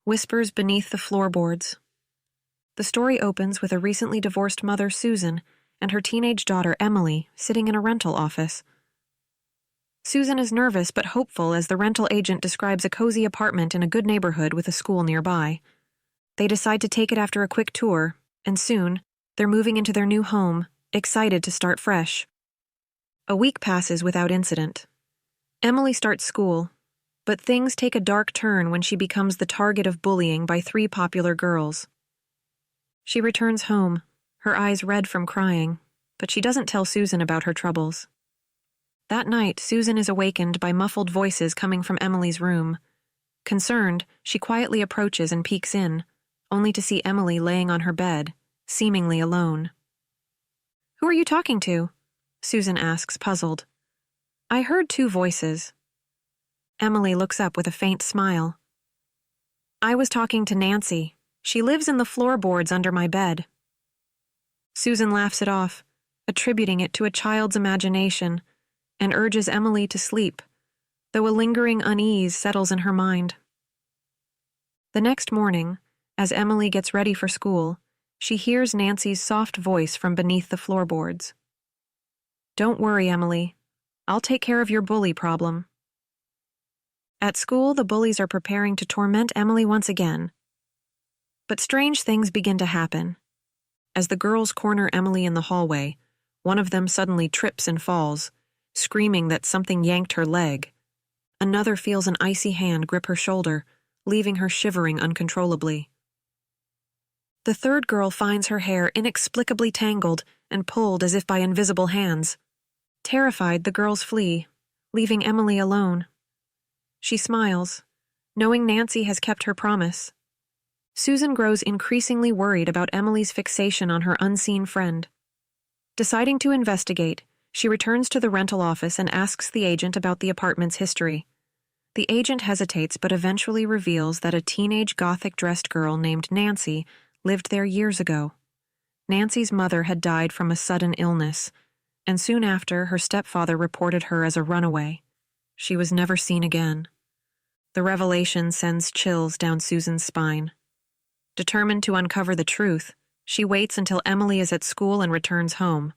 Whispers Beneath the Floorboards. The story opens with a recently divorced mother, Susan, and her teenage daughter, Emily, sitting in a rental office. Susan is nervous but hopeful as the rental agent describes a cozy apartment in a good neighborhood with a school nearby. They decide to take it after a quick tour, and soon, they're moving into their new home, excited to start fresh. A week passes without incident. Emily starts school, but things take a dark turn when she becomes the target of bullying by 3 popular girls. She returns home, her eyes red from crying, but she doesn't tell Susan about her troubles. That night, Susan is awakened by muffled voices coming from Emily's room. Concerned, she quietly approaches and peeks in, only to see Emily laying on her bed, seemingly alone. "Who are you talking to?" Susan asks, puzzled. "I heard 2 voices." Emily looks up with a faint smile. "I was talking to Nancy. She lives in the floorboards under my bed." Susan laughs it off, attributing it to a child's imagination, and urges Emily to sleep, though a lingering unease settles in her mind. The next morning, as Emily gets ready for school, she hears Nancy's soft voice from beneath the floorboards. "Don't worry, Emily. I'll take care of your bully problem." At school, the bullies are preparing to torment Emily once again. But strange things begin to happen. As the girls corner Emily in the hallway, one of them suddenly trips and falls, screaming that something yanked her leg. Another feels an icy hand grip her shoulder, leaving her shivering uncontrollably. The third girl finds her hair inexplicably tangled and pulled as if by invisible hands. Terrified, the girls flee, leaving Emily alone. She smiles, knowing Nancy has kept her promise. Susan grows increasingly worried about Emily's fixation on her unseen friend. Deciding to investigate, she returns to the rental office and asks the agent about the apartment's history. The agent hesitates but eventually reveals that a teenage Gothic-dressed girl named Nancy lived there years ago. Nancy's mother had died from a sudden illness, and soon after, her stepfather reported her as a runaway. She was never seen again. The revelation sends chills down Susan's spine. Determined to uncover the truth, she waits until Emily is at school and returns home.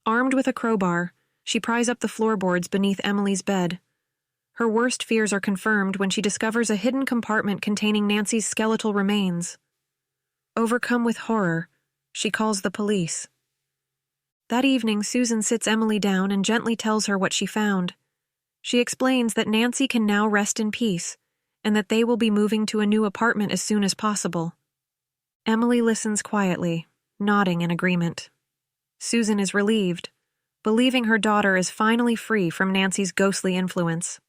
Armed with a crowbar, she pries up the floorboards beneath Emily's bed. Her worst fears are confirmed when she discovers a hidden compartment containing Nancy's skeletal remains. Overcome with horror, she calls the police. That evening, Susan sits Emily down and gently tells her what she found. She explains that Nancy can now rest in peace, and that they will be moving to a new apartment as soon as possible. Emily listens quietly, nodding in agreement. Susan is relieved, believing her daughter is finally free from Nancy's ghostly influence.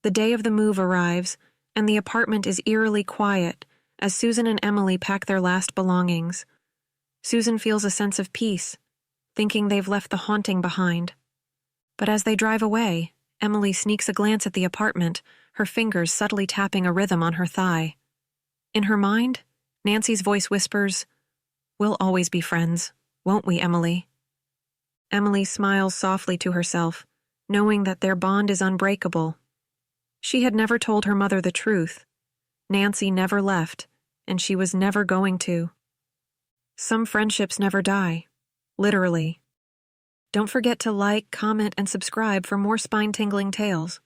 The day of the move arrives, and the apartment is eerily quiet as Susan and Emily pack their last belongings. Susan feels a sense of peace, thinking they've left the haunting behind. But as they drive away, Emily sneaks a glance at the apartment, her fingers subtly tapping a rhythm on her thigh. In her mind, Nancy's voice whispers, "We'll always be friends, won't we, Emily?" Emily smiles softly to herself, knowing that their bond is unbreakable. She had never told her mother the truth. Nancy never left, and she was never going to. Some friendships never die, literally. Don't forget to like, comment, and subscribe for more spine-tingling tales.